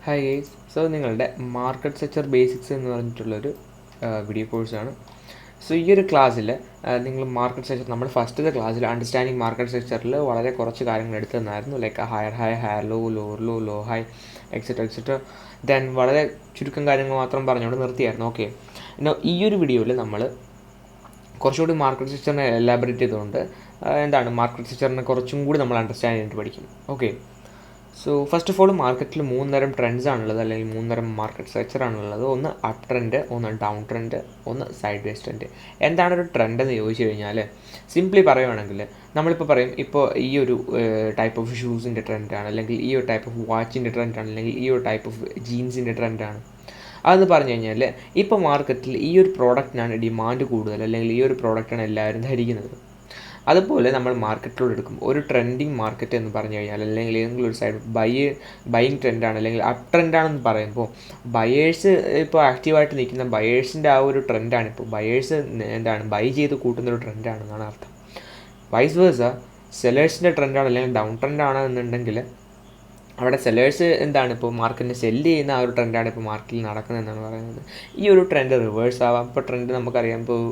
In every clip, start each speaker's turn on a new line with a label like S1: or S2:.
S1: Hi guys. So നിങ്ങളുടെ market structure basics എന്ന് പറഞ്ഞിട്ടുള്ളൊരു വീഡിയോ കോഴ്സാണ്. സോ ഈ ഒരു ക്ലാസ്സിൽ നിങ്ങൾ മാർക്കറ്റ് സ്ട്രക്ചർ നമ്മൾ ഫസ്റ്റത്തെ ക്ലാസ്സിൽ അണ്ടർസ്റ്റാൻഡിങ് മാർക്കറ്റ് സ്ട്രക്ചറിൽ വളരെ കുറച്ച് കാര്യങ്ങൾ എടുത്തു തന്നായിരുന്നു. Like higher high, higher low, lower low, low high, etcetera. Then വളരെ ചുരുക്കം കാര്യങ്ങൾ മാത്രം പറഞ്ഞുകൊണ്ട് നിർത്തിയായിരുന്നു. ഓക്കെ, ഈ ഒരു വീഡിയോയിൽ നമ്മൾ കുറച്ചുകൂടി മാർക്കറ്റ് സ്ട്രക്ചറിനെ എലാബറേറ്റ് ചെയ്തുകൊണ്ട് എന്താണ് മാർക്കറ്റ് സ്ട്രക്ചറിനെ കുറച്ചും കൂടി നമ്മൾ അണ്ടർസ്റ്റാൻഡ് ചെയ്തിട്ട് പഠിക്കും. Okay, so first of all മാർക്കറ്റിൽ 3 തരം ട്രെൻഡ്സ് ആണുള്ളത്, അല്ലെങ്കിൽ 3 തരം മാർക്കറ്റ് സ്ട്രക്ചർ ആണുള്ളത്. ഒന്ന് അപ്പ് ട്രെൻഡ്, ഒന്ന് ഡൗൺ ട്രെൻഡ്, ഒന്ന് സൈഡ് വേസ് ട്രെൻഡ്. എന്താണ് ഒരു ട്രെൻഡ് എന്ന് ചോദിച്ചു കഴിഞ്ഞാൽ സിംപ്ലി പറയുകയാണെങ്കിൽ നമ്മളിപ്പോൾ പറയും, ഇപ്പോൾ ഈ ഒരു ടൈപ്പ് ഓഫ് ഷൂസിൻ്റെ ട്രെൻഡാണ്, അല്ലെങ്കിൽ ഈ ഒരു ടൈപ്പ് ഓഫ് വാച്ചിൻ്റെ ട്രെൻഡാണ്, അല്ലെങ്കിൽ ഈ ഒരു ടൈപ്പ് ഓഫ് ജീൻസിൻ്റെ ട്രെൻഡാണ്. അതെന്ന് പറഞ്ഞു കഴിഞ്ഞാൽ ഇപ്പോൾ മാർക്കറ്റിൽ ഈ ഒരു പ്രോഡക്റ്റിനാണ് ഡിമാൻഡ് കൂടുതൽ, അല്ലെങ്കിൽ ഈ ഒരു പ്രോഡക്റ്റാണ് എല്ലാവരും ധരിക്കുന്നത്. അതുപോലെ നമ്മൾ മാർക്കറ്റിലൂടെ എടുക്കും ഒരു ട്രെൻഡിങ് മാർക്കറ്റ് എന്ന് പറഞ്ഞു കഴിഞ്ഞാൽ, അല്ലെങ്കിൽ ഏതെങ്കിലും ഒരു സൈഡ് ബൈയിങ് ട്രെൻഡാണ്, അല്ലെങ്കിൽ അപ്പ് ട്രെൻഡാണെന്ന് പറയുമ്പോൾ ബയേഴ്സ് ഇപ്പോൾ ആക്റ്റീവായിട്ട് നിൽക്കുന്ന ബയേഴ്സിൻ്റെ ആ ഒരു ട്രെൻഡാണ്. ഇപ്പോൾ ബയേഴ്സ് എന്താണ് ബൈ ചെയ്ത് കൂട്ടുന്നൊരു ട്രെൻഡാണെന്നാണ് അർത്ഥം. വൈസ് വേഴ്സ സെല്ലേഴ്സിൻ്റെ ട്രെൻഡാണ്, അല്ലെങ്കിൽ ഡൗൺ ട്രെൻഡാണ് എന്നുണ്ടെങ്കിൽ അവിടെ സെല്ലേഴ്സ് എന്താണ് ഇപ്പോൾ മാർക്കറ്റിനെ സെല്ല് ചെയ്യുന്ന ആ ഒരു ട്രെൻഡാണ് ഇപ്പോൾ മാർക്കറ്റിൽ നടക്കുന്നതെന്നാണ് പറയുന്നത്. ഈ ഒരു ട്രെൻഡ് റിവേഴ്സ് ആവാം. ഇപ്പോൾ ട്രെൻഡ് നമുക്കറിയാം, ഇപ്പോൾ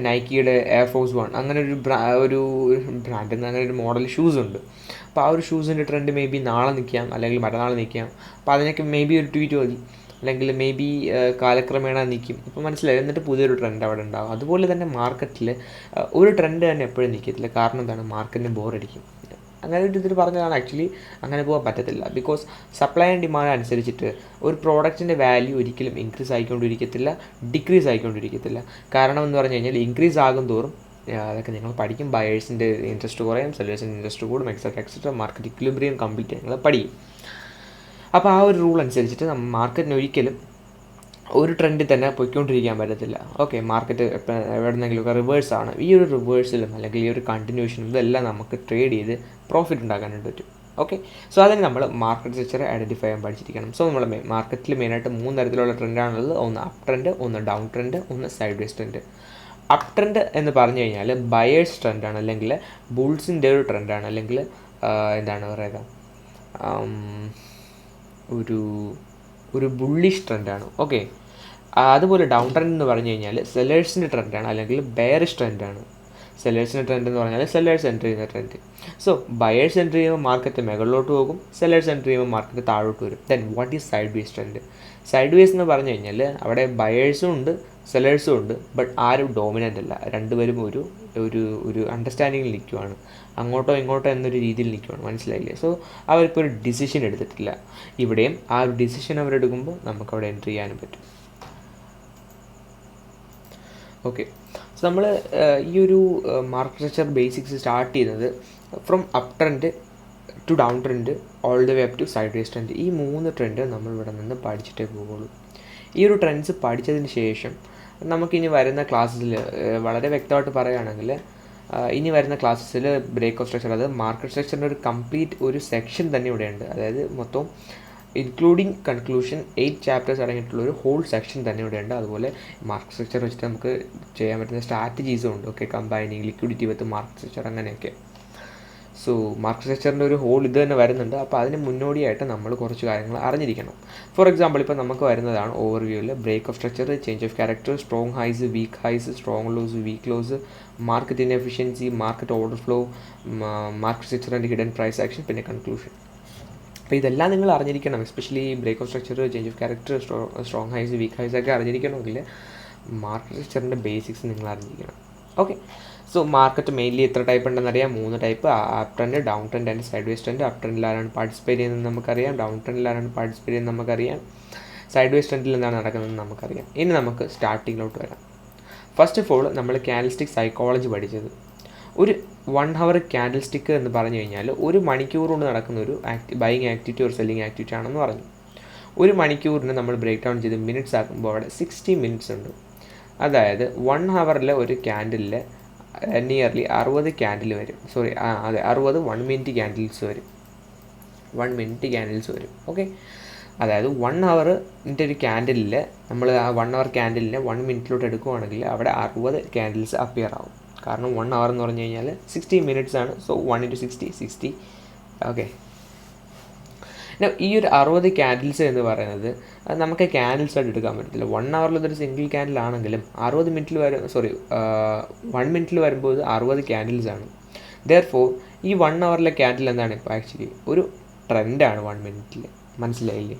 S1: നൈക്കിയുടെ എയർഫോഴ്സ് 1 അങ്ങനെ ഒരു ബ്രാൻഡ് അങ്ങനെ ഒരു മോഡൽ ഷൂസ് ഉണ്ട്. അപ്പോൾ ആ ഒരു ഷൂസിൻ്റെ ട്രെൻഡ് മേ ബി നാളെ നിൽക്കാം, അല്ലെങ്കിൽ മറ്റന്നാൾ നിൽക്കാം. അപ്പോൾ അതിനൊക്കെ മേ ബി ഒരു ട്വീറ്റ് മതി, അല്ലെങ്കിൽ മേ ബി കാലക്രമേണ നിൽക്കും. ഇപ്പോൾ മനസ്സിലായി, എന്നിട്ട് പുതിയൊരു ട്രെൻഡ് അവിടെ ഉണ്ടാകും. അതുപോലെ തന്നെ മാർക്കറ്റിൽ ഒരു ട്രെൻഡ് തന്നെ എപ്പോഴും നിൽക്കത്തില്ല. കാരണം എന്താണ്, മാർക്കറ്റിന് ബോറടിക്കും. അങ്ങനെ ഒരു ഇതിൽ പറഞ്ഞതാണ്. ആക്ച്വലി അങ്ങനെ പോകാൻ പറ്റത്തില്ല. ബിക്കോസ് സപ്ലൈ ആൻഡ് ഡിമാൻഡ് അനുസരിച്ചിട്ട് ഒരു പ്രോഡക്റ്റിൻ്റെ വാല്യൂ ഒരിക്കലും ഇൻക്രീസ് ആയിക്കൊണ്ടിരിക്കത്തില്ല, ഡിക്രീസ് ആയിക്കൊണ്ടിരിക്കത്തില്ല. കാരണം എന്ന് പറഞ്ഞു കഴിഞ്ഞാൽ ഇൻക്രീസ് ആകും തോറും അതൊക്കെ നിങ്ങൾ പഠിക്കും, ബയേഴ്സിൻ്റെ ഇൻട്രസ്റ്റ് കുറയും, സെല്ലേഴ്സിൻ്റെ ഇൻട്രസ്റ്റ് കൂടും, എക്സെട്ര. മാർക്കറ്റ് ഇക്വിലിബ്രിയം കംപ്ലീറ്റ് നിങ്ങൾ പഠിക്കും. അപ്പോൾ ആ ഒരു റൂൾ അനുസരിച്ചിട്ട് നമ്മൾ മാർക്കറ്റിന് ഒരിക്കലും ഒരു ട്രെൻഡിൽ തന്നെ പോയിക്കൊണ്ടിരിക്കാൻ പറ്റത്തില്ല. ഓക്കെ, മാർക്കറ്റ് എവിടെന്നെങ്കിലുമൊക്കെ റിവേഴ്സാണ്. ഈ ഒരു റിവേഴ്സിലും അല്ലെങ്കിൽ ഈ ഒരു കണ്ടിന്യൂഷനും ഇതെല്ലാം നമുക്ക് ട്രേഡ് ചെയ്ത് പ്രോഫിറ്റ് ഉണ്ടാക്കാനായിട്ട് പറ്റും. ഓക്കെ, സോ അതിന് നമ്മൾ മാർക്കറ്റ് സ്ട്രക്ചർ ഐഡൻറ്റിഫൈ ചെയ്യാൻ പഠിച്ചിരിക്കണം. സോ നമ്മൾ മാർക്കറ്റിൽ മെയിനായിട്ട് 3 തരത്തിലുള്ള ട്രെൻഡാണുള്ളത്. ഒന്ന് അപ്പ് ട്രെൻഡ്, ഒന്ന് ഡൗൺ ട്രെൻഡ്, ഒന്ന് sideways trend. Up trend എന്ന് പറഞ്ഞു കഴിഞ്ഞാൽ ബയേഴ്സ് ട്രെൻഡാണ്, അല്ലെങ്കിൽ ബുൾസിൻ്റെ ഒരു ട്രെൻഡാണ്, അല്ലെങ്കിൽ എന്താണ് പറയുക, ഒരു ബുള്ളിഷ് ട്രെൻഡാണ്. ഓക്കെ, അതുപോലെ ഡൗൺ ട്രെൻഡ് എന്ന് പറഞ്ഞു കഴിഞ്ഞാൽ സെല്ലേഴ്സിൻ്റെ ട്രെൻഡാണ്, അല്ലെങ്കിൽ ബെയറിഷ് ട്രെൻഡാണ്. സെല്ലേഴ്സിൻ്റെ ട്രെൻഡ് എന്ന് പറഞ്ഞാൽ സെല്ലേഴ്സ് എൻ്റർ ചെയ്യുന്ന ട്രെൻഡ്. സോ ബയേഴ്സ് എൻ്റർ ചെയ്യുമ്പോൾ മാർക്കറ്റ് മുകളിലോട്ട് പോകും, സെല്ലേഴ്സ് എൻ്റർ ചെയ്യുമ്പോൾ മാർക്കറ്റ് താഴോട്ട് വരും. Then what is side vase trend? Side vase എന്ന് പറഞ്ഞു കഴിഞ്ഞാൽ അവിടെ ബയേഴ്സും ഉണ്ട്, സെല്ലേഴ്സും ഉണ്ട്, ബട്ട് ആരും ഡോമിനൻ്റ് അല്ല. രണ്ടുപേരും ഒരു അണ്ടർസ്റ്റാൻഡിങ്ങിൽ നിൽക്കുവാണ്, അങ്ങോട്ടോ ഇങ്ങോട്ടോ എന്നൊരു രീതിയിൽ നിൽക്കുവാണ്. മനസ്സിലായില്ലേ? സോ അവരിപ്പോൾ ഒരു ഡിസിഷൻ എടുത്തിട്ടില്ല. ഇവിടെയും ആ ഒരു ഡിസിഷൻ അവരെടുക്കുമ്പോൾ നമുക്കവിടെ എൻ്റർ ചെയ്യാനും പറ്റും. ഓക്കെ, സോ നമ്മൾ ഈ ഒരു മാർക്കറ്റ് സ്ട്രക്ചർ ബേസിക്സ് സ്റ്റാർട്ട് ചെയ്യുന്നത് from up trend to down trend all the way up to sideways trend. ഈ 3 ട്രെൻഡ് നമ്മൾ ഇവിടെ നിന്ന് പഠിച്ചിട്ടേ പോകുള്ളൂ. ഈ ഒരു ട്രെൻഡ്സ് പഠിച്ചതിന് ശേഷം നമുക്കിനി വരുന്ന ക്ലാസ്സിൽ വളരെ വ്യക്തമായിട്ട് പറയുകയാണെങ്കിൽ ഇനി വരുന്ന ക്ലാസ്സിൽ ബ്രേക്ക് ഓഫ് സ്ട്രക്ചർ, അതായത് മാർക്കറ്റ് സ്ട്രക്ചറിൻ്റെ ഒരു കംപ്ലീറ്റ് ഒരു സെക്ഷൻ തന്നെ ഇവിടെയുണ്ട്. അതായത് മൊത്തം ഇൻക്ലൂഡിങ് കൺക്ലൂഷൻ 8 ചാപ്റ്റേഴ്സ് അടങ്ങിയിട്ടുള്ള ഒരു ഹോൾ സെക്ഷൻ തന്നെ ഇവിടെയുണ്ട്. അതുപോലെ മാർക്കറ്റ് സ്ട്രക്ചർ വെച്ചിട്ട് നമുക്ക് ചെയ്യാൻ പറ്റുന്ന സ്ട്രാറ്റജീസും ഉണ്ട്. ഓക്കെ, കമ്പൈനിങ് ലിക്വിഡിറ്റി വിത്ത് മാർക്കറ്റ് സ്ട്രക്ചർ അങ്ങനെയൊക്കെ. സോ മാർക്കറ്റ് സ്ട്രക്ചറിൻ്റെ ഒരു ഹോൾ ഇത് തന്നെ വരുന്നുണ്ട്. അപ്പോൾ അതിന് മുന്നോടിയായിട്ട് നമ്മൾ കുറച്ച് കാര്യങ്ങൾ അറിഞ്ഞിരിക്കണം. ഫോർ എക്സാമ്പിൾ, ഇപ്പോൾ നമുക്ക് വരുന്നതാണ് ഓവർവ്യൂവിൽ break of structure, change of character, strong highs, weak highs, strong lows, weak lows, market inefficiency, market order flow, market structure and hidden price action, പിന്നെ കൺക്ലൂഷൻ. അപ്പോൾ ഇതെല്ലാം നിങ്ങൾ അറിഞ്ഞിരിക്കണം. Especially break of structure, change of character, strong highs, weak highs ഒക്കെ അറിഞ്ഞിരിക്കണമെങ്കിൽ market സ്ട്രക്ചറിൻ്റെ basics നിങ്ങൾ അറിഞ്ഞിരിക്കണം. ഓക്കെ, സോ മാർക്കറ്റ് മെയിൻലി എത്ര ടൈപ്പ് ഉണ്ടെന്നറിയാം. 3 type: up trend, down trend and sideways trend. Up ട്രെൻഡിൽ ആരാണ് പാർട്ടിസിപ്പേറ്റ് ചെയ്യുന്നത് നമുക്കറിയാം, ഡൗൺ ട്രെൻഡിൽ ആരാണ് പാർട്ടിസിപ്പേറ്റ് ചെയ്യുന്നത് നമുക്കറിയാം, സൈഡ് വേസ് ട്രെൻഡിൽ എന്താണ് നടക്കുന്നതെന്ന് നമുക്കറിയാം. ഇനി നമുക്ക് സ്റ്റാർട്ടിങ്ങിലോട്ട് വരാം. ഫസ്റ്റ് ഓഫ് ഓൾ നമ്മൾ ക്യാൻഡിൽസ്റ്റിക് സൈക്കോളജി പഠിച്ചത്. ഒരു 1 hour ക്യാൻഡിൽ സ്റ്റിക്ക് എന്ന് പറഞ്ഞു കഴിഞ്ഞാൽ 1 മണിക്കൂർ കൊണ്ട് നടക്കുന്ന ഒരു ബൈയിങ് ആക്ടിവിറ്റി ഒരു സെല്ലിങ് ആക്ടിവിറ്റി ആണെന്ന് പറഞ്ഞു. 1 മണിക്കൂറിന് നമ്മൾ ബ്രേക്ക് ഡൗൺ ചെയ്ത് മിനിറ്റ്സ് ആക്കുമ്പോൾ അവിടെ 60 മിനിറ്റ്സ് ഉണ്ട്. അതായത് 1 hour ഒരു ക്യാൻഡിലിൽ നിയർലി 60 ക്യാൻഡിൽ വരും. അതെ 60 1 minute ക്യാൻഡിൽസ് വരും. 1 minute ക്യാൻഡിൽസ് വരും. ഓക്കെ, അതായത് 1 hourൻ്റെ ഒരു ക്യാൻഡിലിൽ നമ്മൾ ആ 1 hour ക്യാൻഡിലിനെ 1 minute എടുക്കുകയാണെങ്കിൽ അവിടെ 60 ക്യാൻഡിൽസ് അപ്പിയർ ആവും. കാരണം 1 hour എന്ന് പറഞ്ഞു കഴിഞ്ഞാൽ 60 minutes ആണ്. So 1 into 60 60. ഓക്കെ, ഈ ഒരു 60 ക്യാൻഡിൽസ് എന്ന് പറയുന്നത് നമുക്ക് ക്യാൻഡിൽസ് ആയിട്ട് എടുക്കാൻ പറ്റത്തില്ല. 1 ഹവറിൽ ഇതൊരു സിംഗിൾ ക്യാൻഡിൽ ആണെങ്കിലും 60 മിനിറ്റിൽ 1 മിനിറ്റിൽ വരുമ്പോൾ ഇത് 60 ക്യാൻഡിൽസ് ആണ്. ദെയർഫോർ ഈ 1 ഹവറിലെ ക്യാൻഡിൽ എന്താണ് ഇപ്പോൾ ആക്ച്വലി ഒരു ട്രെൻഡാണ് 1 മിനിറ്റിൽ. മനസ്സിലായില്ലേ?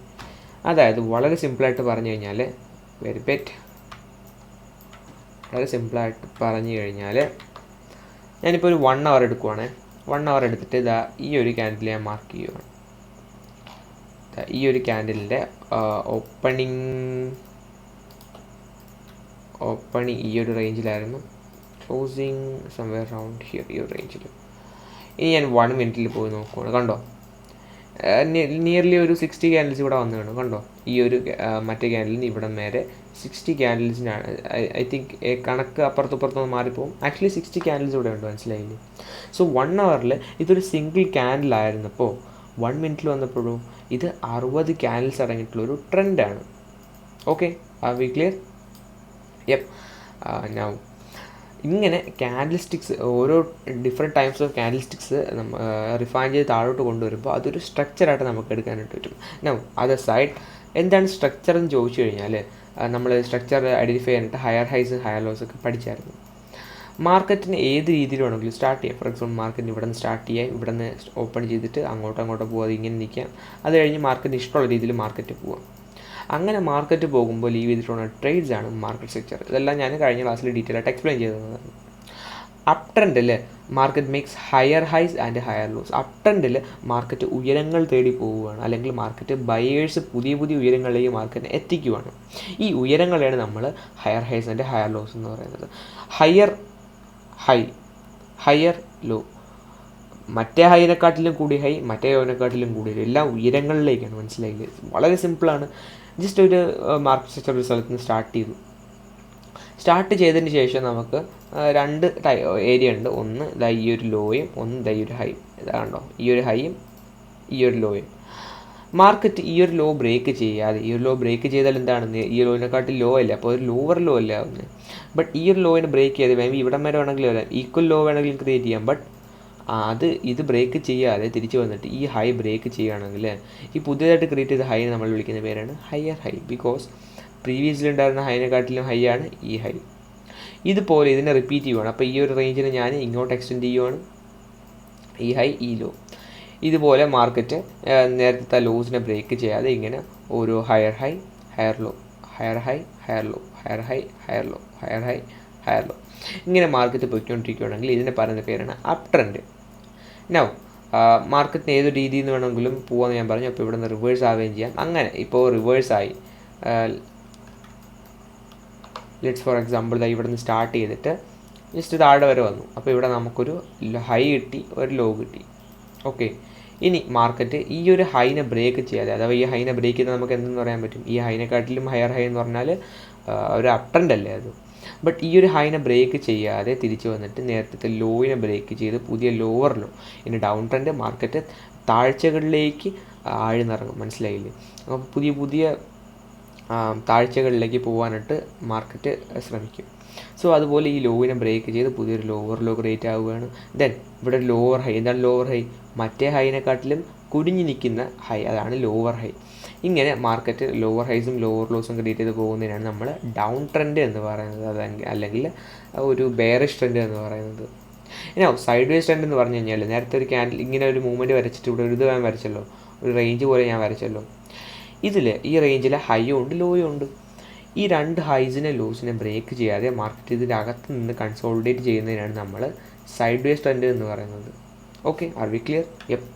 S1: അതായത് വളരെ സിമ്പിളായിട്ട് പറഞ്ഞു കഴിഞ്ഞാൽ വളരെ സിമ്പിളായിട്ട് പറഞ്ഞു കഴിഞ്ഞാൽ ഞാനിപ്പോൾ ഒരു 1 ഹവർ എടുക്കുവാണ്. 1 ഹവർ എടുത്തിട്ട് ഇതാ ഈ ഒരു ക്യാൻഡിൽ ഞാൻ മാർക്ക് ചെയ്യുവാണ്. ഈ ഒരു ക്യാൻഡിലിൻ്റെ ഓപ്പണിങ് ഈ ഒരു റേഞ്ചിലായിരുന്നു, ക്ലോസിങ് സംവെയർ അറൗണ്ട് ഹിയർ, ഈ ഒരു റേഞ്ചിൽ. ഇനി ഞാൻ 1 മിനിറ്റിൽ പോയി നോക്കുകയാണ്. കണ്ടോ, നിയർലി ഒരു 60 ക്യാൻഡിൽസ് ഇവിടെ വന്നു കാണും. കണ്ടോ, ഈ ഒരു മറ്റേ ക്യാൻഡിലിന് ഇവിടെ നേരെ 60 ക്യാൻഡിൽസിനാണ്. ഐ തിങ്ക് കണക്ക് അപ്പുറത്തും മാറിപ്പോവും. ആക്ച്വലി 60 ക്യാൻഡിൽസ് ഇവിടെ ഉണ്ട്. മനസ്സിലായില്ലേ? സോ 1 ഹവറിൽ ഇതൊരു സിംഗിൾ ക്യാൻഡിലായിരുന്നപ്പോൾ 1 മിനിറ്റിൽ വന്നപ്പോഴും ഇത് 60 ക്യാൻഡിൽസ് അടങ്ങിയിട്ടുള്ളൊരു ട്രെൻഡാണ്. Okay, are we clear? Yep. Now ഇങ്ങനെ ക്യാൻഡിൽ സ്റ്റിക്സ്, ഓരോ different types of candlesticks refine ചെയ്ത് താഴോട്ട് കൊണ്ടുവരുമ്പോൾ അതൊരു സ്ട്രക്ചറായിട്ട് നമുക്ക് എടുക്കാനായിട്ട് പറ്റും. നൗ അതർ സൈഡ് എന്താണ് സ്ട്രക്ചർ എന്ന് ചോദിച്ചു കഴിഞ്ഞാൽ നമ്മൾ സ്ട്രക്ചർ ഐഡൻറ്റിഫൈ ചെയ്യാനായിട്ട് ഹയർ ഹൈസ് ഹയർ ലോസ് ഒക്കെ പഠിച്ചായിരുന്നു. മാർക്കറ്റിന് ഏത് രീതിയിൽ വേണമെങ്കിലും സ്റ്റാർട്ട് ചെയ്യാം. ഫോർ എക്സാമ്പിൾ മാർക്കറ്റിന് ഇവിടെ നിന്ന് സ്റ്റാർട്ട് ചെയ്യാം, ഇവിടെ നിന്ന് ഓപ്പൺ ചെയ്തിട്ട് അങ്ങോട്ടോ പോകാതെ ഇങ്ങനെ നിൽക്കാം. അത് കഴിഞ്ഞ് മാർക്കറ്റിന് ഇഷ്ടമുള്ള രീതിയിൽ മാർക്കറ്റ് പോകാം. അങ്ങനെ മാർക്കറ്റ് പോകുമ്പോൾ ലീവ് ചെയ്തിട്ടുള്ള ട്രേഡ്സ് ആണ് മാർക്കറ്റ് സ്ട്രക്ചർ. ഇതെല്ലാം ഞാൻ കഴിഞ്ഞ ക്ലാസ്സിൽ ഡീറ്റെയിൽ ആയിട്ട് എക്സ്പ്ലെയിൻ ചെയ്തതാണ്. അപ് ട്രെൻഡിൽ market makes higher highs and higher lows. Up ട്രെൻഡിൽ മാർക്കറ്റ് ഉയരങ്ങൾ തേടി പോവുകയാണ്, അല്ലെങ്കിൽ മാർക്കറ്റ് ബയേഴ്സ് പുതിയ ഉയരങ്ങളിലേക്ക് മാർക്കറ്റിനെ എത്തിക്കുകയാണ്. ഈ ഉയരങ്ങളെയാണ് നമ്മൾ higher highs and higher loss എന്ന് പറയുന്നത്. ഹയർ ഹൈ, ഹയർ ലോ, മറ്റേ ഹൈനെക്കാട്ടിലും കൂടി ഹൈ, മറ്റേ ലോനെക്കാട്ടിലും കൂടി, എല്ലാം ഉയരങ്ങളിലേക്കാണ്. മനസ്സിലായില്ലേ? വളരെ സിമ്പിളാണ്. ജസ്റ്റ് ഒരു മാർക്കറ്റ് സ്ട്രക്ചർ ഒരു സ്ഥലത്ത് നിന്ന് സ്റ്റാർട്ട് ചെയ്തതിന് ശേഷം നമുക്ക് 2 ഏരിയ ഉണ്ട്. ഒന്ന് ഇതാ ഈ ഒരു ലോയും, ഒന്ന് ഇതാ ഈ ഒരു ഹൈ. ഇതാണ്ടോ, ഈ ഒരു ഹൈയും ഈ ഒരു ലോയും. മാർക്കറ്റ് ഈ ഒരു ലോ ബ്രേക്ക് ചെയ്യാതെ, ഈ ഒരു ലോ ബ്രേക്ക് ചെയ്താൽ എന്താണ്, ഈ ലോനെക്കാട്ടിൽ ലോ അല്ലേ, അപ്പോൾ ഒരു ലോവർ ലോ അല്ലേ ആവുന്നത്. ബട്ട് ഈ ഒരു ലോയിനെ ബ്രേക്ക് ചെയ്ത് മേ ബി ഇവിടം വരെ വേണമെങ്കിൽ വരാം, ഈക്വൽ ലോ വേണമെങ്കിലും ക്രിയേറ്റ് ചെയ്യാം. ബട്ട് ഇത് ബ്രേക്ക് ചെയ്യാതെ തിരിച്ച് വന്നിട്ട് ഈ ഹൈ ബ്രേക്ക് ചെയ്യുകയാണെങ്കിൽ ഈ പുതിയതായിട്ട് ക്രിയേറ്റ് ചെയ്ത ഹൈനെ നമ്മൾ വിളിക്കുന്ന പേരാണ് ഹയർ ഹൈ. ബിക്കോസ് പ്രീവിയസ്ലി ഉണ്ടായിരുന്ന ഹൈനെക്കാട്ടിലും ഹൈ ആണ് ഈ ഹൈ. ഇതുപോലെ ഇതിനെ റിപ്പീറ്റ് ചെയ്യുവാണ്. അപ്പോൾ ഈ ഒരു റേഞ്ചിനെ ഞാൻ ഇങ്ങോട്ട് എക്സ്റ്റെൻഡ് ചെയ്യുവാണ്, ഈ ഹൈ ഈ ലോ. ഇതുപോലെ മാർക്കറ്റ് നേരത്തെ ലോസിനെ ബ്രേക്ക് ചെയ്യാതെ ഇങ്ങനെ ഓരോ higher high higher low, higher high higher low, higher high higher low, higher high higher low, ഇങ്ങനെ മാർക്കറ്റ് പോയിക്കൊണ്ടിരിക്കുകയാണെങ്കിൽ ഇതിനെ പറയുന്ന പേരാണ് അപ് ട്രെൻഡ്. നൗ മാർക്കറ്റിന് ഏത് രീതിയിൽ നിന്ന് വേണമെങ്കിലും പോകാമെന്ന് ഞാൻ പറഞ്ഞു. അപ്പോൾ ഇവിടെ നിന്ന് റിവേഴ്സ് ആവുകയും ചെയ്യാം. അങ്ങനെ ഇപ്പോൾ റിവേഴ്സായി, ലെറ്റ്സ് ഫോർ എക്സാമ്പിൾ ഇവിടെ നിന്ന് സ്റ്റാർട്ട് ചെയ്തിട്ട് ജസ്റ്റ് താഴെ വരെ വന്നു. അപ്പോൾ ഇവിടെ നമുക്കൊരു ഹൈ കിട്ടി, ഒരു ലോ കിട്ടി. ഓക്കെ, ഇനി മാർക്കറ്റ് ഈ ഒരു ഹൈനെ ബ്രേക്ക് ചെയ്യാതെ, അഥവാ ഈ ഹൈനെ ബ്രേക്ക് ചെയ്താൽ നമുക്ക് എന്തെന്ന് പറയാൻ പറ്റും, ഈ ഹൈനെക്കാട്ടിലും ഹയർ ഹൈ എന്ന് പറഞ്ഞാൽ ഒരു അപ് ട്രെൻഡ് അല്ലേ അത്. ബട്ട് ഈ ഒരു ഹൈനെ ബ്രേക്ക് ചെയ്യാതെ തിരിച്ച് വന്നിട്ട് നേരത്തെ ലോയിനെ ബ്രേക്ക് ചെയ്ത് പുതിയ ലോവർ ലോ, ഇനി ഡൗൺ ട്രെൻഡ് മാർക്കറ്റ് താഴ്ചകളിലേക്ക് ആഴ്ന്നിറങ്ങും. മനസ്സിലായില്ലേ? അപ്പോൾ പുതിയ താഴ്ചകളിലേക്ക് പോകാനായിട്ട് മാർക്കറ്റ് ശ്രമിക്കും. സോ അതുപോലെ ഈ ലോവിനെ ബ്രേക്ക് ചെയ്ത് പുതിയൊരു ലോവർ ലോ ക്രിയേറ്റ് ആവുകയാണ്. ദെൻ ഇവിടെ ലോവർ ഹൈ. എന്താണ് ലോവർ ഹൈ? മറ്റേ ഹൈനെക്കാട്ടിലും കുടിഞ്ഞു നിൽക്കുന്ന ഹൈ, അതാണ് ലോവർ ഹൈ. ഇങ്ങനെ മാർക്കറ്റ് ലോവർ ഹൈസും ലോവർ ലോസും ക്രിയേറ്റ് ചെയ്ത് പോകുന്നതിനാണ് നമ്മൾ ഡൗൺ ട്രെൻഡ് എന്ന് പറയുന്നത്, അല്ലെങ്കിൽ ഒരു ബെയറിഷ് ട്രെൻഡ് എന്ന് പറയുന്നത്. ഇനി സൈഡ് വേസ് ട്രെൻഡ് എന്ന് പറഞ്ഞു കഴിഞ്ഞാൽ നേരത്തെ ഒരു ക്യാൻഡിൽ ഇങ്ങനെ ഒരു മൂവ്മെൻറ്റ് വരച്ചിട്ട് ഇവിടെ ഒരു ഇത് ഞാൻ വരച്ചല്ലോ, ഒരു റേഞ്ച് പോലെ ഞാൻ വരച്ചല്ലോ. ഇതിൽ ഈ റേഞ്ചിൽ ഹൈയും ഉണ്ട് ലോയും ഉണ്ട്. ഈ 2 ഹൈസിനെ ലോസിനെ ബ്രേക്ക് ചെയ്യാതെ മാർക്കറ്റ് ഇതിൻ്റെ അകത്ത് നിന്ന് കൺസോളിഡേറ്റ് ചെയ്യുന്നതിനാണ് നമ്മൾ സൈഡ് വേസ് ട്രെൻഡ് എന്ന് പറയുന്നത്. Okay, are we clear? Yep.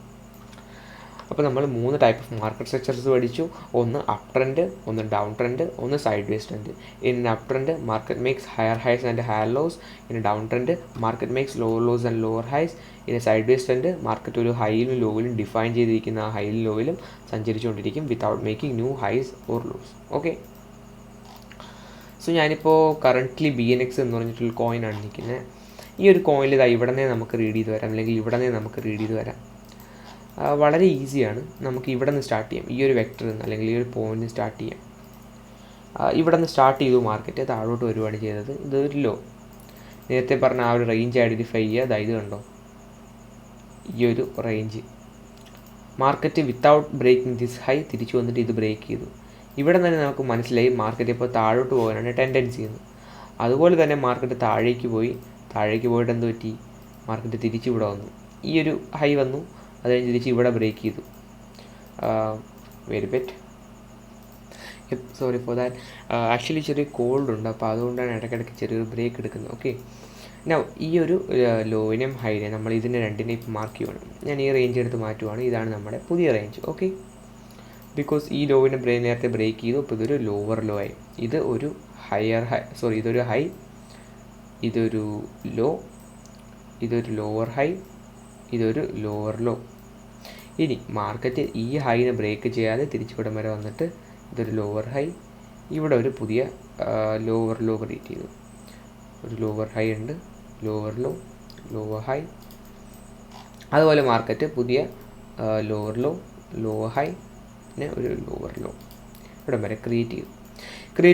S1: അപ്പോൾ നമ്മൾ 3 ടൈപ്പ് ഓഫ് മാർക്കറ്റ് സ്ട്രക്ചേഴ്സ് പഠിച്ചു. ഒന്ന് അപ് ട്രെൻഡ്, ഒന്ന് ഡൗൺ ട്രെൻഡ്, ഒന്ന് sideways trend. In up trend market makes higher highs and higher lows. In down trend market makes lower lows and lower highs. In sideways trend market ഒരു ഹൈയിലും ലോയിലും define ചെയ്തിരിക്കുന്ന ആ ഹൈയിലും ലോയിലും സഞ്ചരിച്ചുകൊണ്ടിരിക്കും without making new highs or lows. Okay, so ഞാനിപ്പോൾ currently BNX എന്ന് പറഞ്ഞിട്ടുള്ള കോയിനാണ് നിൽക്കുന്നത്. ഈ ഒരു കോയിനിൽ ഇതാ ഇവിടെ നിന്ന് നമുക്ക് റീഡ് ചെയ്ത് വരാം, അല്ലെങ്കിൽ ഇവിടെ നിന്ന് നമുക്ക് റീഡ് ചെയ്ത് വരാം. വളരെ ഈസിയാണ്. നമുക്ക് ഇവിടെ നിന്ന് സ്റ്റാർട്ട് ചെയ്യാം, ഈ ഒരു വെക്ടറിൽ നിന്ന് അല്ലെങ്കിൽ ഈ ഒരു പോയിന്റ് സ്റ്റാർട്ട് ചെയ്യാം. ഇവിടെ നിന്ന് സ്റ്റാർട്ട് ചെയ്തു മാർക്കറ്റ് താഴോട്ട് വരുവാണ് ചെയ്തത്. ഇതൊരു ലോ, നേരത്തെ പറഞ്ഞ ആ ഒരു റേഞ്ച് ഐഡൻറ്റിഫൈ ചെയ്യുക. അതായത് കണ്ടോ, ഈ ഒരു range market without breaking this high തിരിച്ചു വന്നിട്ട് ഇത് ബ്രേക്ക് ചെയ്തു. ഇവിടെ തന്നെ നമുക്ക് മനസ്സിലായി മാർക്കറ്റ് ഇപ്പോൾ താഴോട്ട് പോകാനാണ് ടെൻഡൻസി ചെയ്യുന്നത്. അതുപോലെ തന്നെ മാർക്കറ്റ് താഴേക്ക് പോയിട്ട് എന്ത് പറ്റി, മാർക്കറ്റ് തിരിച്ച് ഇവിടെ വന്നു, ഈ ഒരു ഹൈ വന്നു, അത് കഴിഞ്ഞ് തിരിച്ച് ഇവിടെ ബ്രേക്ക് ചെയ്തു. Very bet sorry for that. Actually ചെറിയ കോൾഡ് ഉണ്ട്, അപ്പോൾ അതുകൊണ്ടാണ് ഇടയ്ക്കിടയ്ക്ക് ചെറിയൊരു ബ്രേക്ക് എടുക്കുന്നത്. ഓക്കെ, നൗ ഈ ഒരു ലോയിനെയും ഹൈനെയും നമ്മൾ ഇതിനെ രണ്ടിനെയും ഇപ്പോൾ മാർക്ക് ചെയ്യുകയാണ്. ഞാൻ ഈ റേഞ്ച് എടുത്ത് മാറ്റുവാണ്. ഇതാണ് നമ്മുടെ പുതിയ റേഞ്ച്. ഓക്കെ, ബിക്കോസ് ഈ ലോവിനെ നേരത്തെ ബ്രേക്ക് ചെയ്തു, അപ്പോൾ ഇതൊരു ലോവർ ലോ ആയി. ഇത് ഒരു ഇതൊരു ഹൈ, ഇതൊരു ലോ, ഇതൊരു ലോവർ ഹൈ, ഇതൊരു ലോവർ ലോ. ഇനി മാർക്കറ്റ് ഈ ഹൈനെ ബ്രേക്ക് ചെയ്യാതെ തിരിച്ചിവിടം വരെ വന്നിട്ട് ഇതൊരു ലോവർ ഹൈ, ഇവിടെ ഒരു പുതിയ ലോവർ ലോ ക്രിയേറ്റ് ചെയ്തു. ഒരു ലോവർ ഹൈ ഉണ്ട്, ലോവർ ലോ, ലോവർ ഹൈ. അതുപോലെ മാർക്കറ്റ് പുതിയ ലോവർ ലോ, ലോവർ ഹൈ, പിന്നെ ഒരു ലോവർ ലോ ഇവിടം വരെ ക്രിയേറ്റ്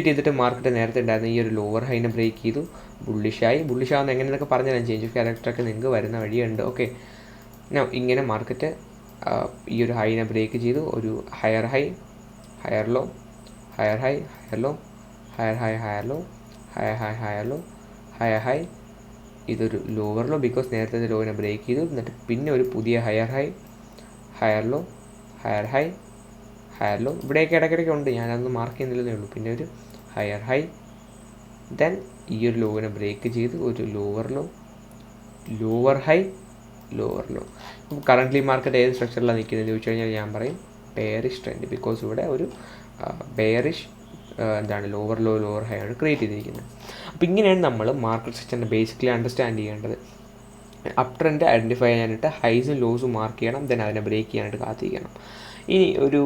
S1: ചെയ്തിട്ട് മാർക്കറ്റ് നേരത്തെ ഉണ്ടായിരുന്ന ഈ ഒരു ലോവർ ഹൈനെ ബ്രേക്ക് ചെയ്തു, ബുള്ളിഷാവുന്ന എങ്ങനെയെന്നൊക്കെ പറഞ്ഞാൽ ഞാൻ ചേഞ്ച് ഓഫ് ക്യാരക്ടറൊക്കെ നിങ്ങൾക്ക് വരുന്ന വഴിയുണ്ട്. ഓക്കെ, ഇങ്ങനെ മാർക്കറ്റ് ഈ ഒരു ഹൈനെ ബ്രേക്ക് ചെയ്തു, ഒരു higher high, higher low, higher high, higher low, higher high, higher low, higher high, higher low, higher high, ഇതൊരു ലോവർ ലോ ബിക്കോസ് നേരത്തെ ലോവിനെ ബ്രേക്ക് ചെയ്തു. എന്നിട്ട് പിന്നെ ഒരു പുതിയ higher high, higher low, higher high, higher low, ഇവിടെയൊക്കെ ഇടയ്ക്കിടയ്ക്ക് ഉണ്ട്, ഞാനതൊന്ന് മാർക്ക് ചെയ്യുന്നില്ലെന്നേ ഉള്ളൂ. പിന്നെ ഒരു ഹയർ ഹൈ, ദെൻ ഈ ഒരു ലോവിനെ ബ്രേക്ക് ചെയ്ത് ഒരു lower low, lower high, lower low. Currently market ഏത് സ്ട്രക്ചറിലാണ് നിൽക്കുന്നത് ചോദിച്ചു കഴിഞ്ഞാൽ ഞാൻ പറയും ബെയറിഷ് ട്രെൻഡ്, ബിക്കോസ് ഇവിടെ ഒരു bearish lower low, lower high ആണ് ക്രിയേറ്റ് ചെയ്തിരിക്കുന്നത്. അപ്പോൾ ഇങ്ങനെയാണ് നമ്മൾ മാർക്കറ്റ് സ്ട്രക്ചറിനെ ബേസിക്കലി അണ്ടർസ്റ്റാൻഡ് ചെയ്യേണ്ടത്. അപ് ട്രെൻഡ് ഐഡൻറ്റിഫൈ ചെയ്യാനായിട്ട് ഹൈസും ലോസും മാർക്ക് ചെയ്യണം, ദെൻ അതിനെ ബ്രേക്ക് ചെയ്യാനായിട്ട് കാത്തിരിക്കണം. ഇനി ഒരു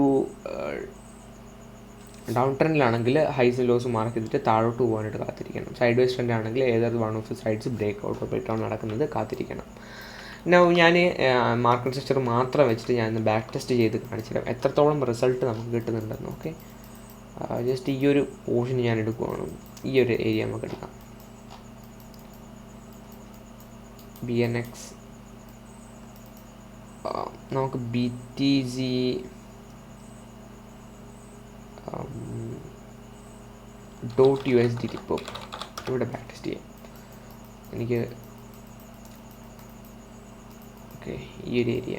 S1: ഡൗൺ ട്രെൻഡിലാണെങ്കിൽ ഹൈസും ലോസും മാർക്ക് ചെയ്തിട്ട് താഴോട്ട് പോകാനായിട്ട് കാത്തിരിക്കണം. സൈഡ് വേസ് ട്രെൻഡ് ആണെങ്കിൽ ഏതൊരു one of the sides break out break down നടക്കുന്നത് കാത്തിരിക്കണം. ഞാൻ മാർക്കറ്റ് സ്ട്രക്ചർ മാത്രം വെച്ചിട്ട് ഞാൻ ബാക്ക് ടെസ്റ്റ് ചെയ്ത് കാണിച്ചുതരാം എത്രത്തോളം റിസൾട്ട് നമുക്ക് കിട്ടുന്നുണ്ടെന്ന്. ഓക്കെ, ജസ്റ്റ് ഈ ഒരു പോർഷൻ ഞാൻ എടുക്കുവാണ്. ഈ ഒരു ഏരിയ നമുക്ക് എടുക്കാം. BNX, നമുക്ക് BTC, .USDT ഇപ്പോൾ ഇവിടെ ബാക്ക് ടെസ്റ്റ് ചെയ്യാം. എനിക്ക് ഓക്കെ ഈ ഒരു ഏരിയ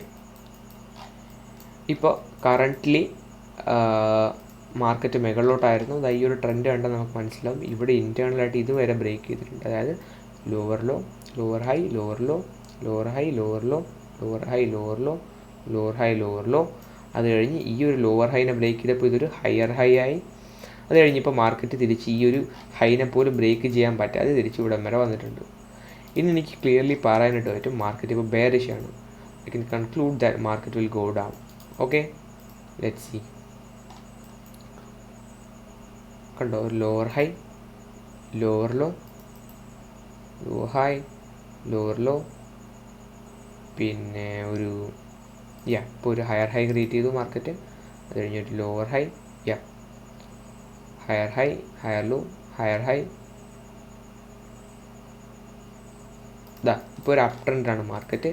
S1: ഇപ്പോൾ കറൻ്റ്ലി മാർക്കറ്റ് മുകളിലോട്ടായിരുന്നു. അത് ഈ ഒരു ട്രെൻഡ് കണ്ടാൽ നമുക്ക് മനസ്സിലാവും. ഇവിടെ ഇൻറ്റേർണലായിട്ട് ഇതുവരെ ബ്രേക്ക് ചെയ്തിട്ടുണ്ട്. അതായത് lower low, lower high, lower low, lower high, lower low, lower high, lower low, lower high, lower low. അത് കഴിഞ്ഞ് ഈ ഒരു ലോവർ ഹൈനെ ബ്രേക്ക് ചെയ്തപ്പോൾ ഇതൊരു ഹയർ ഹൈ ആയി. അത് കഴിഞ്ഞപ്പോൾ മാർക്കറ്റ് തിരിച്ച് ഈ ഒരു ഹൈനെ പോലും ബ്രേക്ക് ചെയ്യാൻ പറ്റാതെ തിരിച്ച് ഇവിടം വരെ വന്നിട്ടുണ്ട്. ഇനി എനിക്ക് ക്ലിയർലി പറയാനായിട്ട് പറ്റും മാർക്കറ്റ് ഇപ്പോൾ ബെയറിഷ് ആണ്. I can conclude that market will go down. Okay, let's see. കണ്ടോ, ഒരു lower high, lower low, lower high, lower low, പിന്നെ ഒരു ഇപ്പോൾ ഒരു ഹയർ ഹൈ ക്രിയേറ്റ് ചെയ്തു മാർക്കറ്റ്. അത് കഴിഞ്ഞൊരു lower high, higher high, higher low, higher high. ഇപ്പോൾ ഒരു അപ് ട്രെൻഡാണ് മാർക്കറ്റ്.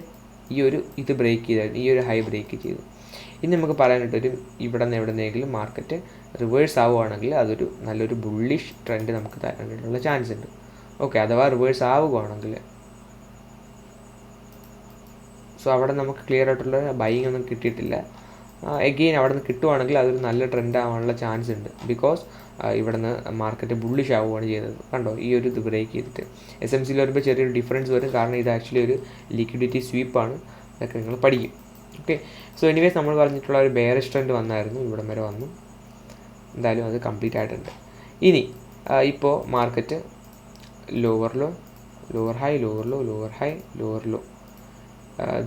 S1: ഇത് ബ്രേക്ക് ചെയ്തായിരുന്നു, ഈ ഒരു ഹൈ ബ്രേക്ക് ചെയ്തു. ഇനി നമുക്ക് പറയാനായിട്ടൊരു ഇവിടെ നിന്ന് എവിടെന്നെങ്കിലും മാർക്കറ്റ് റിവേഴ്സ് ആവുകയാണെങ്കിൽ അതൊരു നല്ലൊരു ബുള്ളിഷ് ട്രെൻഡ് നമുക്ക് തരാനായിട്ടുള്ള ചാൻസ് ഉണ്ട്. ഓക്കെ, അഥവാ റിവേഴ്സ് ആവുകയാണെങ്കിൽ അവിടെ നമുക്ക് ക്ലിയർ ആയിട്ടുള്ള ബൈയിങ് ഒന്നും കിട്ടിയിട്ടില്ല. എഗെയിൻ അവിടെ നിന്ന് കിട്ടുവാണെങ്കിൽ അതൊരു നല്ല ട്രെൻഡ് ആവാനുള്ള ചാൻസ് ഉണ്ട്. ബിക്കോസ് ഇവിടെ നിന്ന് മാർക്കറ്റ് ബുള്ളിഷ് ആവുകയാണ് ചെയ്തത്. കണ്ടോ, ഈ ഒരു ഇത് ബ്രേക്ക് ചെയ്തിട്ട് SMCയിൽ വരുമ്പോൾ ചെറിയൊരു ഡിഫറൻസ് വരും. കാരണം ഇത് ആക്ച്വലി ഒരു ലിക്വിഡിറ്റി സ്വീപ്പാണ്. ഇതൊക്കെ നിങ്ങൾ പഠിക്കും. ഓക്കെ, സോ എനിവേസ് നമ്മൾ പറഞ്ഞിട്ടുള്ള ഒരു ബെയറിഷ് ട്രെൻഡ് വന്നായിരുന്നു, ഇവിടം വരെ വന്നു. എന്തായാലും അത് കംപ്ലീറ്റ് ആയിട്ടുണ്ട്. ഇനി ഇപ്പോൾ market lower low, lower high, lower low, lower high, lower low,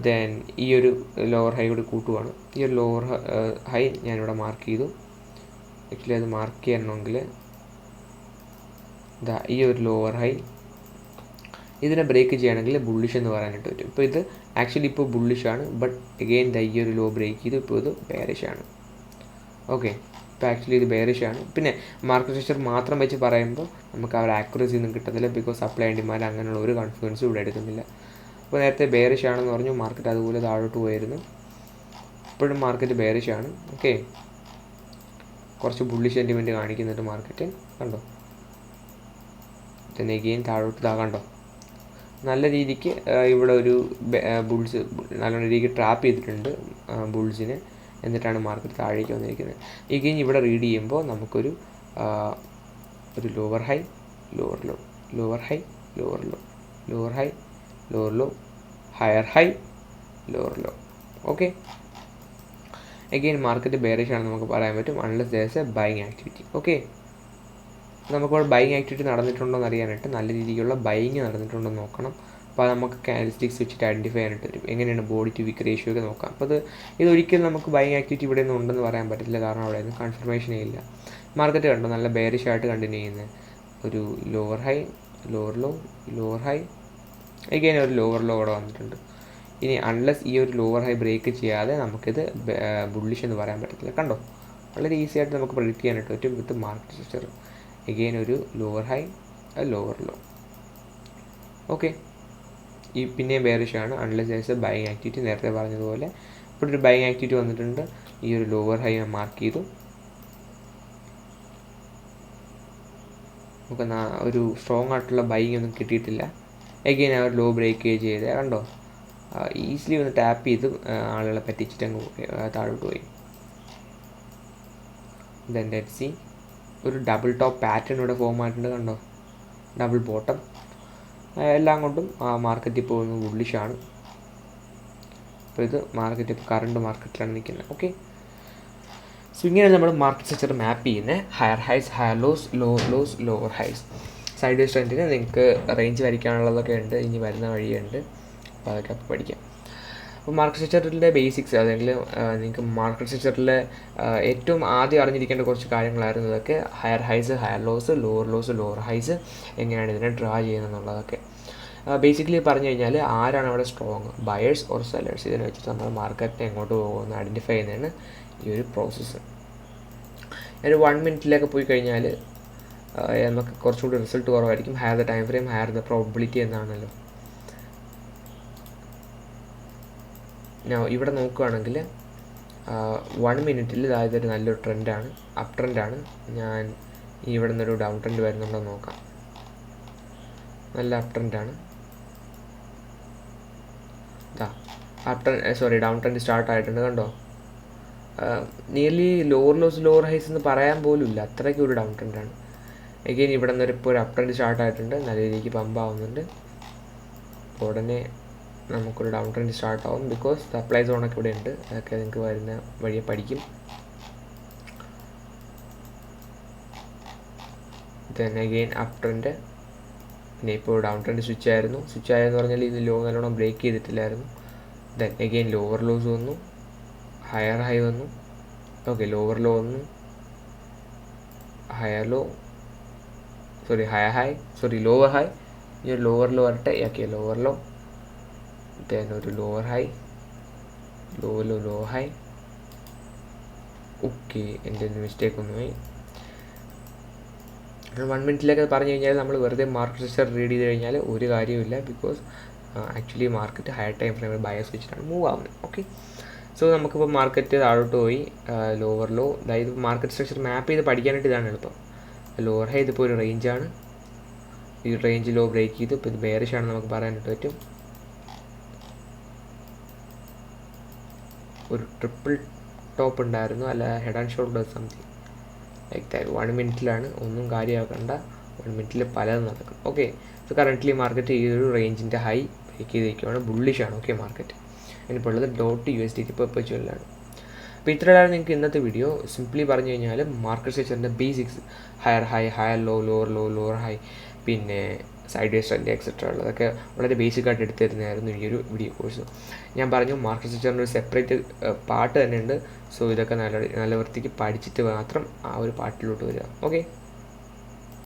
S1: then ഈ ഒരു ലോവർ ഹൈ കൂടി കൂട്ടുവാണ്. ഈ ഒരു ലോവർ ഹൈ ഞാനിവിടെ മാർക്ക് ചെയ്തു. ആക്ച്വലി അത് മാർക്ക് ചെയ്യണമെങ്കിൽ ഈ ഒരു ലോവർ ഹൈ ഇതിനെ ബ്രേക്ക് ചെയ്യുകയാണെങ്കിൽ ബുള്ളിഷ് എന്ന് പറയാനായിട്ട് പറ്റും. ഇപ്പോൾ ഇത് ആക്ച്വലി ഇപ്പോൾ ബുള്ളിഷാണ്, ബട്ട് അഗെയിൻ ഈ ഒരു ലോ ബ്രേക്ക് ചെയ്തു. ഇപ്പോൾ ഇത് ബെയറിഷാണ്. ഓക്കെ, ഇപ്പോൾ ആക്ച്വലി ഇത് ബെയറിഷാണ്. പിന്നെ മാർക്കറ്റ് സ്ട്രക്ചർ മാത്രം വെച്ച് പറയുമ്പോൾ നമുക്ക് ആ ഒരു ആക്യുറസി ഒന്നും കിട്ടത്തില്ല. ബിക്കോസ് സപ്ലൈ ആൻഡ് ഡിമാൻഡ് അങ്ങനെയുള്ള ഒരു കോൺഫിഡൻസും ഇവിടെ എടുക്കുന്നില്ല. അപ്പോൾ നേരത്തെ ബെയറിഷ് ആണെന്ന് പറഞ്ഞു, മാർക്കറ്റ് അതുപോലെ താഴോട്ട് പോയിരുന്നു. ഇപ്പോഴും മാർക്കറ്റ് ബെയറിഷ് ആണ്. ഓക്കെ, കുറച്ച് ബുള്ളിഷ് സെൻറ്റിമെൻറ്റ് കാണിക്കുന്നുണ്ട് മാർക്കറ്റ്. കണ്ടോ, തന്നെ എഗെയിൻ താഴോട്ട് കണ്ടോ, നല്ല രീതിക്ക് ഇവിടെ ഒരു ബുൾസ് നല്ല രീതിക്ക് ട്രാപ്പ് ചെയ്തിട്ടുണ്ട് ബുൾസിനെ. എന്നിട്ടാണ് മാർക്കറ്റ് താഴേക്ക് വന്നിരിക്കുന്നത്. എഗെയിൻ ഇവിടെ റീഡ് ചെയ്യുമ്പോൾ നമുക്കൊരു lower high, lower low, lower high, lower low, lower high, lower low, higher high, lower low. Okay, again market bearish ആണ് നമുക്ക് പറയാൻ പറ്റും, unless there is a buying activity. Okay, നമുക്കിവിടെ ബൈയിങ് ആക്ടിവിറ്റി നടന്നിട്ടുണ്ടോ എന്ന് അറിയാനായിട്ട് നല്ല രീതിക്കുള്ള ബൈയിങ് നടന്നിട്ടുണ്ടോ എന്ന് നോക്കണം. അപ്പോൾ നമുക്ക് കാൻഡിൽസ്റ്റിക്സ് വെച്ചിട്ട് ഐഡൻറ്റിഫൈ ചെയ്യാനായിട്ട് വരും. എങ്ങനെയാണ് ബോഡി ടു വിക്ക് റേഷ്യോ ഒക്കെ നോക്കാം. അപ്പോൾ ഇതൊരിക്കലും നമുക്ക് ബൈയിങ് ആക്ടിവിറ്റി ഇവിടെ ഒന്നും ഉണ്ടെന്ന് പറയാൻ പറ്റില്ല, കാരണം അവിടെ ഒന്നും കൺഫർമേഷനേ ഇല്ല. മാർക്കറ്റ് കണ്ടോ, നല്ല ബെയറിഷ് ആയിട്ട് കണ്ടിന്യൂ ചെയ്യുന്നത്. ഒരു lower high, lower low, lower high, again ഒരു ലോവർ ലോ ഇവിടെ വന്നിട്ടുണ്ട്. ഇനി അൺലെസ് ഈ ഒരു ലോവർ ഹൈ ബ്രേക്ക് ചെയ്യാതെ നമുക്കിത് ബുള്ളിഷ് എന്ന് പറയാൻ പറ്റത്തില്ല. കണ്ടോ, വളരെ ഈസി ആയിട്ട് നമുക്ക് പ്രെഡിക്റ്റ് ചെയ്യാനായിട്ട് പറ്റും വിത്ത് മാർക്കറ്റ് സ്ട്രക്ചർ. എഗെയിൻ ഒരു lower high, lower low. Okay, ഈ പിന്നെയും ബെയറിഷ് ആണ് unless there is a buying activity. നേരത്തെ പറഞ്ഞതുപോലെ ഇവിടെ ഒരു ബൈയിങ് ആക്ടിവിറ്റി വന്നിട്ടുണ്ട്. ഈ ഒരു ലോവർ ഹൈ മാർക്ക് ചെയ്തു. നമുക്ക് ഒരു സ്ട്രോങ് ആയിട്ടുള്ള ബൈയിങ് ഒന്നും കിട്ടിയിട്ടില്ല. എഗെയിൻ അവർ ലോ ബ്രേക്ക് ചെയ്ത് കണ്ടോ, ഈസിലി ഒന്ന് ടാപ്പ് ചെയ്ത് ആളുകളെ പറ്റിച്ചിട്ട് അങ്ങ് താഴോട്ട് പോയി. ദെൻ ലെറ്റ്സ് സീ, ഒരു ഡബിൾ ടോപ്പ് പാറ്റേൺ ഇവിടെ ഫോം ആയിട്ടുണ്ട്. കണ്ടോ, ഡബിൾ ബോട്ടം. എല്ലാം കൊണ്ടും മാർക്കറ്റ് ഇപ്പോൾ ഒന്ന് ബുള്ളിഷാണ്. അപ്പോൾ ഇത് മാർക്കറ്റ് ഇപ്പോൾ കറണ്ട് മാർക്കറ്റിലാണ് നിൽക്കുന്നത്. ഓക്കെ, സോ ഇങ്ങനെയാണ് നമ്മൾ മാർക്കറ്റ് സ്ട്രക്ചർ മാപ്പ് ചെയ്യുന്നത്. Higher highs, higher lows, lower lows, lower highs. Sideways ട്രെൻഡിന് നിങ്ങൾക്ക് റേഞ്ച് വരയ്ക്കാനുള്ളതൊക്കെ ഉണ്ട്, ഇനി വരുന്ന വഴിയുണ്ട്. അപ്പോൾ അതൊക്കെ അപ്പോൾ പഠിക്കാം. അപ്പോൾ മാർക്കറ്റ് സ്ട്രക്ചറിൻ്റെ ബേസിക്സ്, അല്ലെങ്കിൽ നിങ്ങൾക്ക് മാർക്കറ്റ് സ്ട്രക്ചറിൽ ഏറ്റവും ആദ്യം അറിഞ്ഞിരിക്കേണ്ട കുറച്ച് കാര്യങ്ങളായിരുന്നു ഇതൊക്കെ. Higher highs, higher lows, lower highs, എങ്ങനെയാണ് ഇതിനെ ഡ്രാ ചെയ്യുന്നതെന്നുള്ളതൊക്കെ. ബേസിക്കലി പറഞ്ഞു കഴിഞ്ഞാൽ ആരാണ് അവിടെ സ്ട്രോങ്, ബയേഴ്സ് ഓർ സെല്ലേഴ്സ്, ഇതിനെ വെച്ചിട്ട് നമ്മൾ മാർക്കറ്റിനെ എങ്ങോട്ട് പോകുമെന്ന് ഐഡൻറ്റിഫൈ ചെയ്യുന്നതാണ് ഈ ഒരു പ്രോസസ്സ്. ഒരു 1 മിനിറ്റിലൊക്കെ പോയി കഴിഞ്ഞാൽ നമുക്ക് കുറച്ചുകൂടി റിസൾട്ട് കുറവായിരിക്കും. Higher the time frame, higher the probability എന്നാണല്ലോ. ഇവിടെ നോക്കുകയാണെങ്കിൽ 1 മിനിറ്റിൽ അതായത് ഒരു നല്ലൊരു ട്രെൻഡാണ്, അപ്പ് ട്രെൻഡാണ്. ഞാൻ ഇവിടെ നിന്നൊരു ഡൗൺ ട്രെൻഡ് വരുന്നുണ്ടോ നോക്കാം. നല്ല അപ്പ് ട്രെൻഡാണ്. ഡൗൺ ട്രെൻഡ് സ്റ്റാർട്ട് ആയിട്ടുണ്ട്. കണ്ടോ, നിയർലി ലോവർ ലോസ്, ലോവർ ഹൈസ് എന്ന് പറയാൻ പോലും ഇല്ല, അത്രയ്ക്ക് ഒരു ഡൗൺ ട്രെൻഡാണ്. എഗെയിൻ ഇവിടെ നിന്ന് ഇപ്പോൾ ഒരു അപ്പ് ട്രെൻഡ് സ്റ്റാർട്ട് ആയിട്ടുണ്ട്, നല്ല രീതിക്ക് പമ്പ് ആവുന്നുണ്ട്. ഉടനെ നമുക്കൊരു ഡൗൺ ട്രെൻഡ് സ്റ്റാർട്ട് ആവും, ബിക്കോസ് സപ്ലൈ സോണൊക്കെ ഇവിടെ ഉണ്ട്. അതൊക്കെ നിങ്ങൾക്ക് വരുന്ന വഴിയെ പഠിക്കും. Then again up trend. പിന്നെ ഇപ്പോൾ ഡൗൺ ട്രെൻഡ് സ്വിച്ച് ആയെന്ന് പറഞ്ഞാൽ ഇത് ലോ നല്ലോണം ബ്രേക്ക് ചെയ്തിട്ടില്ലായിരുന്നു. ദെൻ അഗെയിൻ ലോവർ ലോസ് വന്നു, ഹയർ ഹൈ വന്നു. ഓക്കെ, ലോവർ ലോ വന്നു, ഹയർ ലോ, ലോവർ ഹൈ. ഇനി ഒരു ലോവർ ലോ വരട്ടെ. ഓക്കെ, ലോവർ ലോ, ദെൻ ഒരു lower high, low high. Okay, എൻ്റെ ഒരു മിസ്റ്റേക്ക് ഒന്നുമായി. 1 മിനിറ്റിലൊക്കെ പറഞ്ഞു കഴിഞ്ഞാൽ നമ്മൾ വെറുതെ മാർക്കറ്റ് സ്ട്രക്ചർ റീഡ് ചെയ്ത് കഴിഞ്ഞാൽ ഒരു കാര്യമില്ല, because actually market higher time ഫ്രെയിമിൽ ബയസ് വെച്ചിട്ടാണ് മൂവ് ആവുന്നത്. ഓക്കെ, സോ നമുക്കിപ്പോൾ മാർക്കറ്റ് താഴോട്ട് പോയി, ലോവർ ലോ. അതായത് മാർക്കറ്റ് സ്ട്രക്ചർ മാപ്പ് ചെയ്ത് പഠിക്കാനായിട്ട് ഇതാണ് എളുപ്പം. ലോവർ ഹൈ ഇതിപ്പോൾ ഒരു റേഞ്ചാണ്, ഈ റേഞ്ച് ലോ ബ്രേക്ക് ചെയ്തു. ഇപ്പോൾ ഇത് ബെയറിഷ് ആണെന്ന് നമുക്ക് പറയാനായിട്ട് പറ്റും. ഒരു ട്രിപ്പിൾ ടോപ്പ് ഉണ്ടായിരുന്നു, അല്ല head and shoulder something like that. 1 മിനിറ്റിലാണ്, ഒന്നും കാര്യമാക്കണ്ട. 1 മിനിറ്റിൽ പലതും നടക്കും. ഓക്കെ, സോ കറൻ്റ്ലി മാർക്കറ്റ് ഈ ഒരു റേഞ്ചിൻ്റെ ഹൈ ബ്രേക്ക് ചെയ്തിരിക്കുകയാണ്, ബുള്ളിഷാണ്. ഓക്കെ, മാർക്കറ്റ് ഇനിയിപ്പോൾ ഉള്ളത് $USD പെർപെച്വലാണ്. അപ്പോൾ ഇത്രയാണ് നിങ്ങൾക്ക് ഇന്നത്തെ വീഡിയോ. സിംപ്ലി പറഞ്ഞു കഴിഞ്ഞാൽ മാർക്കറ്റ് സ്ട്രക്ചറിൻ്റെ basics, higher high, higher low, lower high, പിന്നെ സൈഡ് വേസ് ട്രെൻഡ് എക്സെട്ര ഉള്ളതൊക്കെ വളരെ ബേസിക്കായിട്ട് എടുത്തു തരുന്നതായിരുന്നു ഈ ഒരു വീഡിയോ കോഴ്സ്. ഞാൻ പറഞ്ഞു മാർക്കറ്റ് സ്ട്രക്ചറിൻ്റെ ഒരു സെപ്പറേറ്റ് പാർട്ട് തന്നെ ഉണ്ട്. സോ ഇതൊക്കെ നല്ല വൃത്തിക്ക് പഠിച്ചിട്ട് മാത്രം ആ ഒരു പാർട്ടിലോട്ട് വരിക. ഓക്കെ.